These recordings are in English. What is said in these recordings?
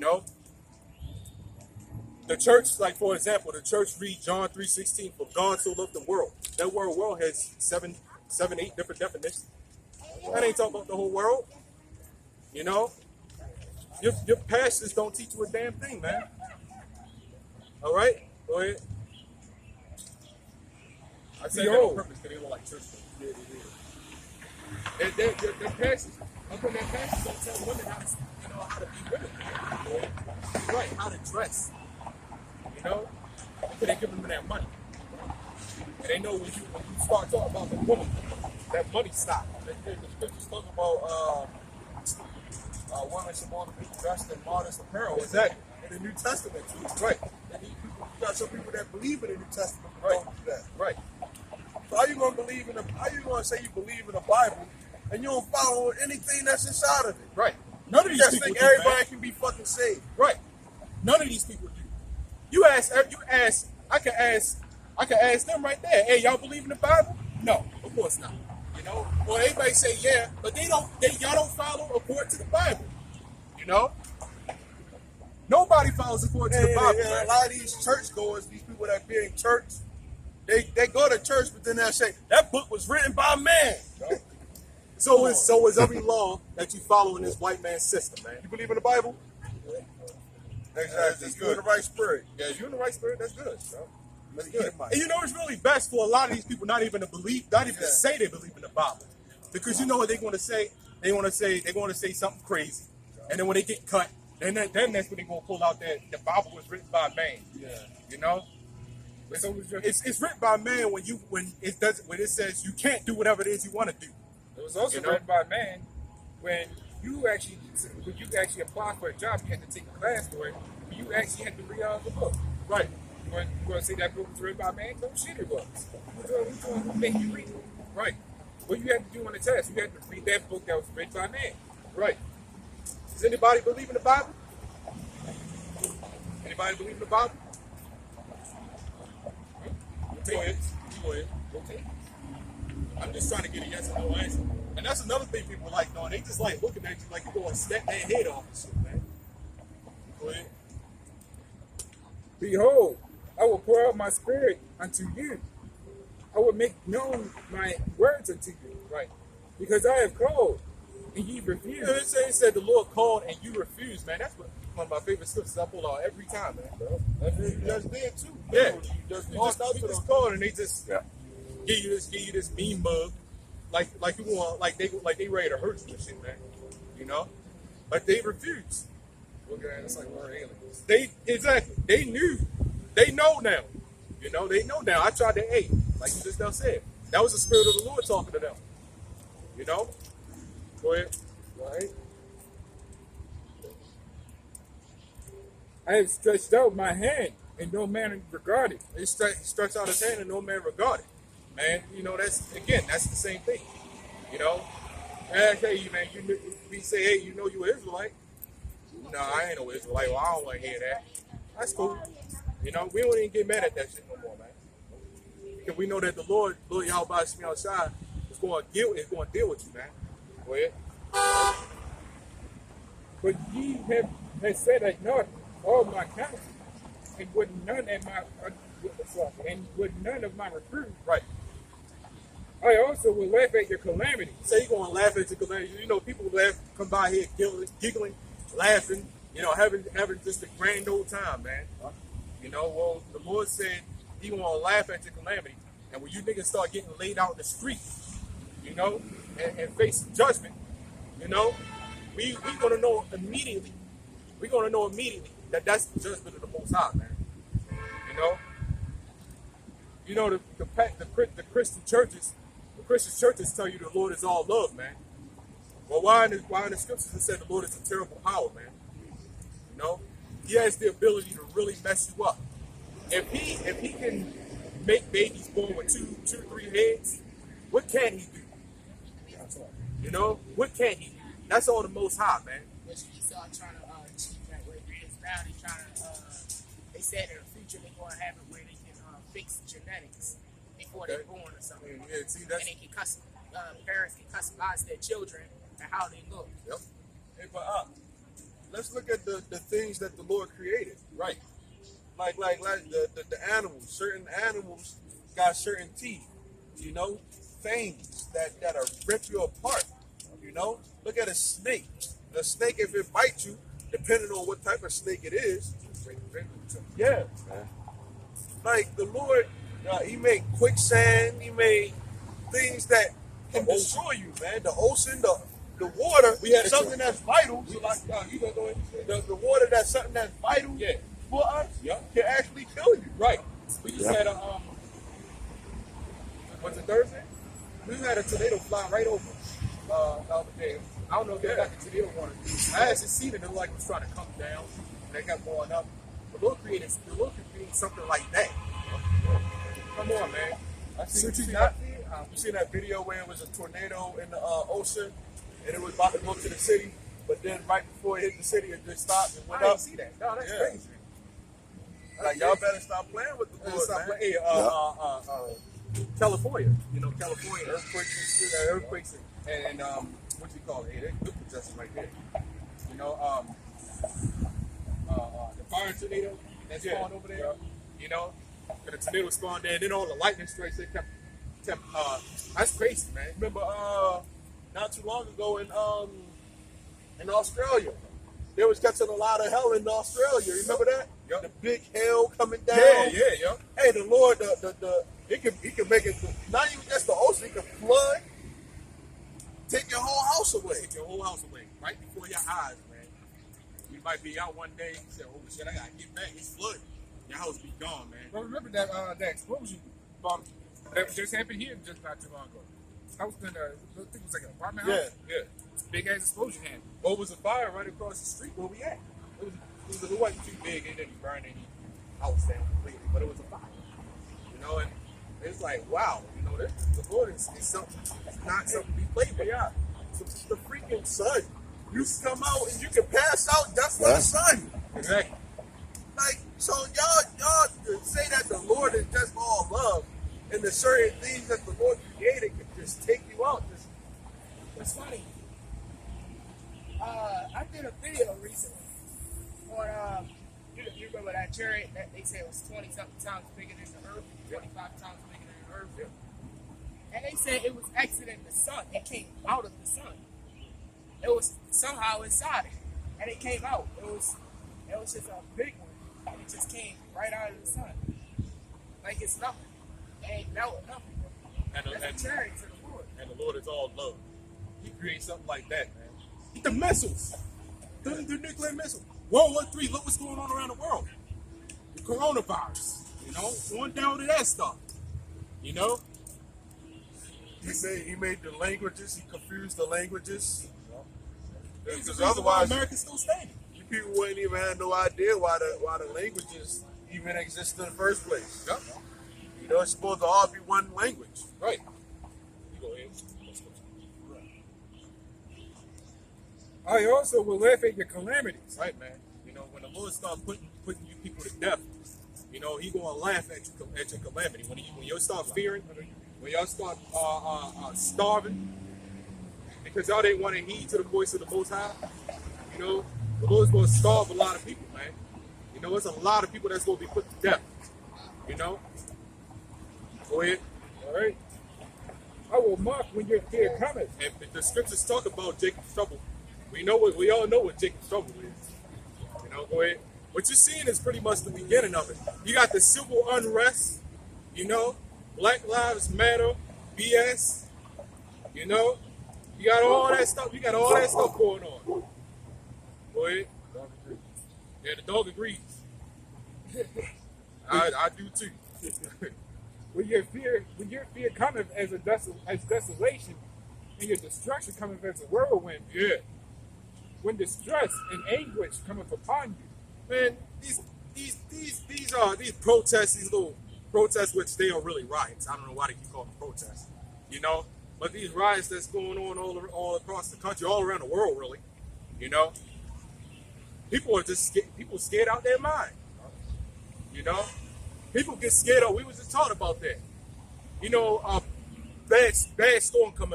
know? The church, like for example, the church read John 3:16, for God so loved the world. That word world has seven, 8 different definitions. That ain't talking about the whole world. You know? Your pastors don't teach you a damn thing, man. All right? Go ahead. I said that on purpose because they don't like church folk. Yeah, they do. Their pastors, their pastors don't tell women how to be women. Right, how to dress. You know? Because they give them that money. And they know when you start talking about the woman, that money stops. The scriptures talk about women should want to be dressed in modest apparel. Exactly. In the New Testament too. Right. And you got some people that believe in the New Testament who don't do that. Right. So how you gonna say you believe in the Bible and you don't follow anything that's inside of it? Right. None of these people think everybody can be fucking saved. Right. None of these people do. I can ask them right there, hey, y'all believe in the Bible? No, of course not. You know? Or everybody say yeah, but y'all don't follow according to the Bible. You know? Nobody follows according to the Bible. A lot of these churchgoers, these people that be in church, they go to church, but then they'll say, that book was written by a man. So is every law that you follow in this white man's system, man. You believe in the Bible? Exactly. You're in the right spirit. Yeah, you're in the right spirit. That's good, bro. That's good. And you know it's really best for a lot of these people not even to say they believe in the Bible. Because you know what they're going to say? They're going to say something crazy. And then when they get cut, then that's when they're going to pull out that the Bible was written by a man. Yeah. You know? It's written by a man when it says you can't do whatever it is you want to do. It was also written by a man when you actually apply for a job, you had to take a class for it. You actually had to read out the book. Right. You want to say that book was written by a man? No shit, it was. Who made you read it? Right. What you had to do on the test, you had to read that book that was written by a man. Right. Does anybody believe in the Bible? Anybody believe in the Bible? Go ahead. Okay. I'm just trying to get a yes or no answer. And that's another thing people like doing. They just like looking at you like you're going to snap their head off and shit, man. Go ahead. Behold, I will pour out my spirit unto you. I will make known my words unto you. Right. Because I have called, and ye refused. Yeah, it said the Lord called, and you refused, man. That's one of my favorite scriptures I pull out every time, man. Bro. You just did, too. Yeah. You just called, and they just give you this mean mug. Like you want, like they ready to hurt you and shit, man. You know? But they refused. Look at it, it's like we're aliens. They knew. They know now. You know, they know now. I tried to like you just now said. That was the Spirit of the Lord talking to them. You know? Go ahead. Right. I have stretched out my hand, and no man regarded. He stretched out his hand, and no man regarded. Man, you know, that's the same thing. You know? And I tell you, man, we say, hey, you know you an Israelite. No, I ain't no Israelite. Well, I don't want to hear that. That's cool. You know, we don't even get mad at that shit no more, man. Because we know that the Lord Yahweh outside is going to deal with you, man. Go ahead. But ye have said at naught all my counsel, and would none of my reproof. Right. I also will laugh at your calamity. Say you're going to laugh at your calamity. You know, people come by here giggling, laughing, you know, having just a grand old time, man. You know, well, the Lord said he want to laugh at your calamity. And when you niggas start getting laid out in the street, you know, and facing judgment, you know, we going to know immediately. We're going to know immediately that that's the judgment of the Most High, man. You know, the Christian churches tell you the Lord is all love, man. Well, why in the scriptures it said the Lord is a terrible power, man? You know, he has the ability to really mess you up. If he can make babies born with two, 3 heads, what can he do? You know, what can he do? That's all the Most High, man. Which Esau trying to achieve that way. Now they trying to. They said in the future they're going to have it where they can fix genetics before they're born or something. Yeah, see, that's... And they can parents can customize their children and how they look. Yep. Hey, but let's look at the things that the Lord created. Right. Like the animals. Certain animals got certain teeth, you know, fangs that are rip you apart. You know, look at a snake. A snake, if it bites you, depending on what type of snake it is, yeah. Like the Lord, He made quicksand. He made things that can destroy you, man. The ocean, the water. We had something that's vital. So like, you gonna go ahead. the water, that's something that's vital. Yeah. For us, Yeah. can actually kill you. Right. We just had a Was it Thursday? we had a tornado fly right over the other day. I don't know if they got the tornado warning. I actually seen it. It like it was trying to come down, and they kept going up. The Lord created something like that. Come on, man. You seen that video where it was a tornado in the ocean, and it was about to go to the city, but then right before it hit the city, it just stopped and I went didn't up. see that. No, that's Yeah. crazy. Like y'all better stop playing with the Lord, Stop man. playing. California, California earthquakes, and what you call it? Hey, that's good possession right there. The fire tornado that's spawned over there. And the tornado spawned there, and then all the lightning strikes they kept. That's crazy, man. Remember, not too long ago in Australia, they was catching a lot of hell in Australia. You remember that? Yep. The big hail coming down. Yeah. Hey, the Lord, he can make it. Not even just the ocean, he can flood, take your whole house away. Take your whole house away right before your eyes, man. You might be out one day. You say, "Oh shit, I gotta get back." It's flooding. Your house be gone, man. Well, remember that explosion that just happened here just not too long ago. I was in I think it was like an apartment house. Yeah. Big ass explosion happened. What was a fire right across the street where we at? It wasn't too big. It didn't burn any house down completely, but it was a fire. And it's like, wow, the Lord is something. It's not something to be played with. Yeah, the freaking sun. You can come out and you can pass out just for the sun. Exactly. Like, so y'all say that the Lord is just all love, and the certain things that the Lord created can just take you out. It's funny. I did a video recently on you remember that chariot that they said was 20-something times bigger than the Earth, 25 times bigger than the Earth. Yeah. And they said it was exiting the sun. It came out of the sun. It was somehow inside it, and it came out. It was just a big one, and it just came right out of the sun, like it's nothing. It ain't melting nothing. That's a chariot to the Lord. And the Lord is all love. He creates something like that, man. The missiles, the nuclear missile. World War III, look what's going on around the world. The coronavirus, going down to that stuff, He made the languages. He confused the languages. Because otherwise, America's still standing. you people wouldn't even have no idea why the languages even exist in the first place. Yep. It's supposed to all be one language. Right. You go ahead. I also will laugh at your calamities. Right, man. When the Lord starts putting you people to death, He gonna laugh at your calamity. When you start fearing, when y'all start starving, because y'all didn't want to heed to the voice of the Most High, the Lord's gonna starve a lot of people, man. It's a lot of people that's gonna be put to death. Go ahead. All right. I will mock when your fear cometh. And the scriptures talk about Jacob's trouble. We all know what Jacob's trouble is. Go ahead. What you're seeing is pretty much the beginning of it. You got the civil unrest, Black Lives Matter, BS, you got all that stuff. You got all that stuff going on. Go ahead. Yeah, the dog agrees. I do too. When your fear cometh as desolation, and your destruction cometh as a whirlwind. Yeah. When distress and anguish cometh upon you. Man, these protests, these little protests, which they are really riots. I don't know why they keep calling them protests. But these riots that's going on all across the country, all around the world, really. People are just scared out their mind. People get scared of. We was just talking about that. Bad storm come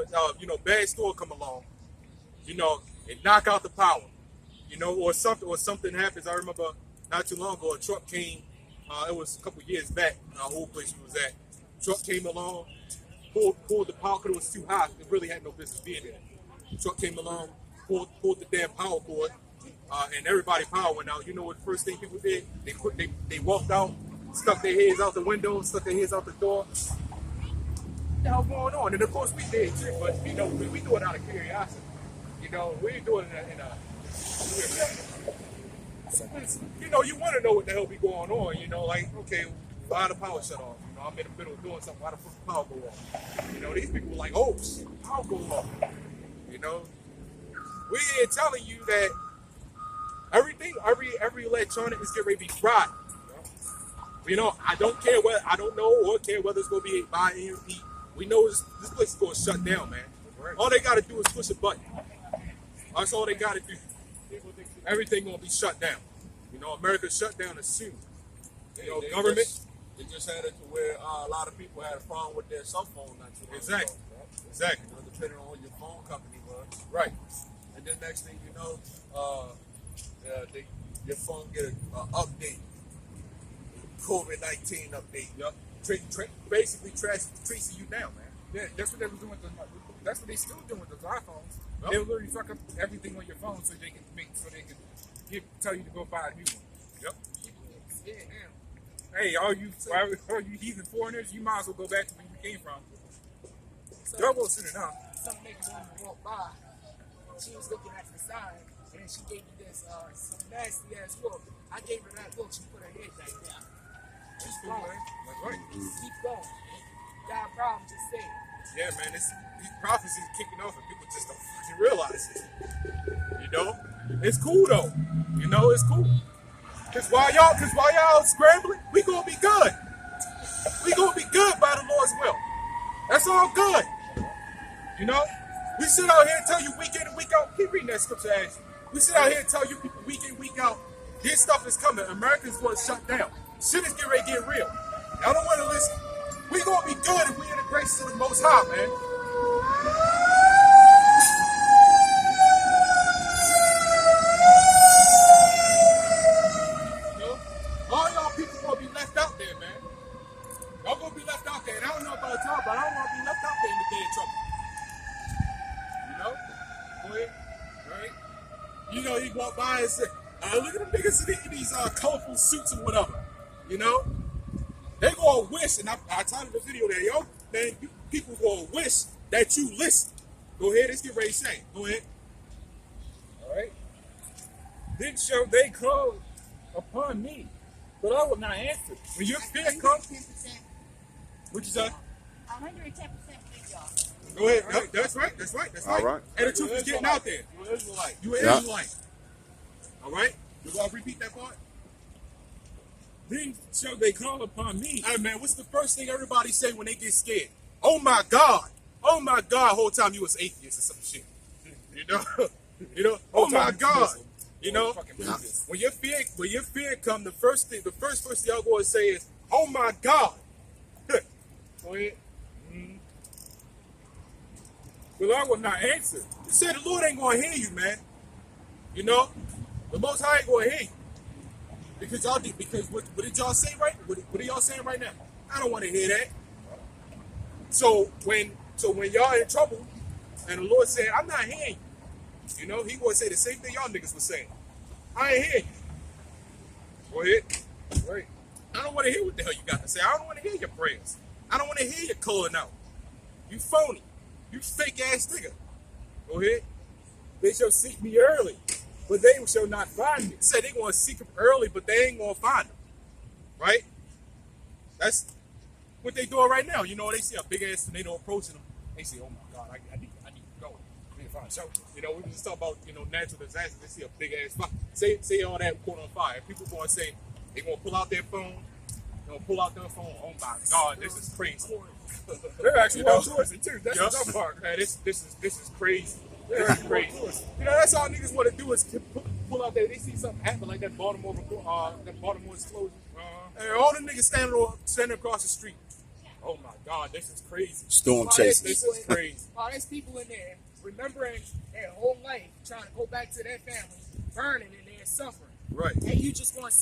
along. And knock out the power. You know, or something happens. I remember not too long ago, a truck came. It was a couple years back. Our whole place we was at. Truck came along, pulled the power cord. It was too hot. It really had no business being there. The truck came along, pulled the damn power cord, and everybody power went out. You know what the first thing people did? They walked out, stuck their heads out the window, stuck their heads out the door. What the hell going on? And of course we did too, but you know we do it out of curiosity. You know, we ain't doing it in a you know, you want to know what the hell be going on. You know, like, okay, why the power shut off? You know, I'm in the middle of doing something. Why the fuck the power go off? You know, these people were like, oh, shit, power go off. You know, we here telling you that everything, every electronic is getting ready to be fried. You know, I don't know or care whether it's going to be by EMP. We know this place is going to shut down, man. All they got to do is push a button. That's all they got to do. Everything gonna be shut down. You know, America shut down as soon. You know, government. They just had it to where a lot of people had a problem with their cell phone. Not too long Exactly. ago, right? Exactly. You know, depending on what your phone company was. Right. And then next thing you know, your phone get an update. COVID-19 update. Yup. Basically tracing you down, man. Yeah, that's what they was doing with that's what they still doing with those iPhones. Yep. They literally fuck up everything on your phone so they can tell you to go buy a new one. Yep. Yeah, yeah. Hey, all you heathen foreigners, you might as well go back to where you came from. So, Y'all go soon enough. some nigga woman walked by. She was looking at the sign, and then she gave me this some nasty ass look. I gave her that look. She put her head back down. Keep going. That's right. Keep going. Got a problem? Just say it. Yeah, man. These prophecies are kicking off, and people just don't fucking realize it. You know, it's cool though. You know, it's cool. Cause while y'all scrambling, we gonna be good. We gonna be good by the Lord's will. That's all good. You know, we sit out here and tell you week in and week out. Keep reading that scripture, Ashley. We sit out here and tell you people week in, week out, this stuff is coming. America's gonna shut down. Shit is getting ready to get real. Y'all don't want to listen. We gonna be good if we in the graces of the Most High, man. You know, all y'all people gonna be left out there, man. Y'all gonna be left out there, and I don't know about y'all, but I don't want to be left out there in the day of trouble. You know, go ahead, right? You know, you walk by and say, "Look at them niggas in these colorful suits or whatever." You know. They gonna wish, and I titled the video there, yo, man, you people gonna wish that you listen. Go ahead, let's get ready to say. Go ahead. All right. Then shall they call upon me, but I will not answer. When your fear comes, 110%. what you say? 110% with y'all. Go ahead. Right. That's right. That's right. That's right. All right. And the truth is getting out there. You an Israelite. You an Yeah. Israelite. All right? You gonna repeat that part? Then shall they call upon me. Hey, man, what's the first thing everybody say when they get scared? Oh, my God. Oh, my God. Whole time you was atheist or some shit. You know? You know? Oh, my God. You know? Yeah. When your fear come, the first person y'all going to say is, oh, my God. Go ahead. But I will not answer. You said the Lord ain't going to hear you, man. You know? The Most High ain't going to hear you. Because what did y'all say right? What are y'all saying right now? I don't want to hear that. So when y'all in trouble, and the Lord said, I'm not hearing you. You know, he gonna say the same thing y'all niggas was saying. I ain't hearing you. Go ahead. Right. I don't want to hear what the hell you got to say. I don't want to hear your prayers. I don't want to hear you calling out. You phony. You fake ass nigga. Go ahead. They shall seek me early, but they shall not find me. Say they gonna seek him early, but they ain't gonna find him. Right? That's what they doing right now. You know, they see a big ass tornado approaching them. They say, oh my God, I need to go. I need to find shelter. You know, we just talk about, you know, natural disasters. They see a big ass fire. Say all that quote on fire. People gonna say they gonna pull out their phone. They gonna pull out their phone. Oh my God, this is crazy. They're actually You know? going towards it too. That's Yup. the dumb part. Man, this is crazy. They're This is actually going crazy. towards it. You know, that's all niggas want to do is pull out there. They see something happen like that Baltimore explosion. And all the niggas standing across the street. Oh my God, this is crazy. Storm This chasers. is crazy. Oh, there's people in there remembering their whole life, trying to go back to their family, burning and they're suffering. Right. And you just going to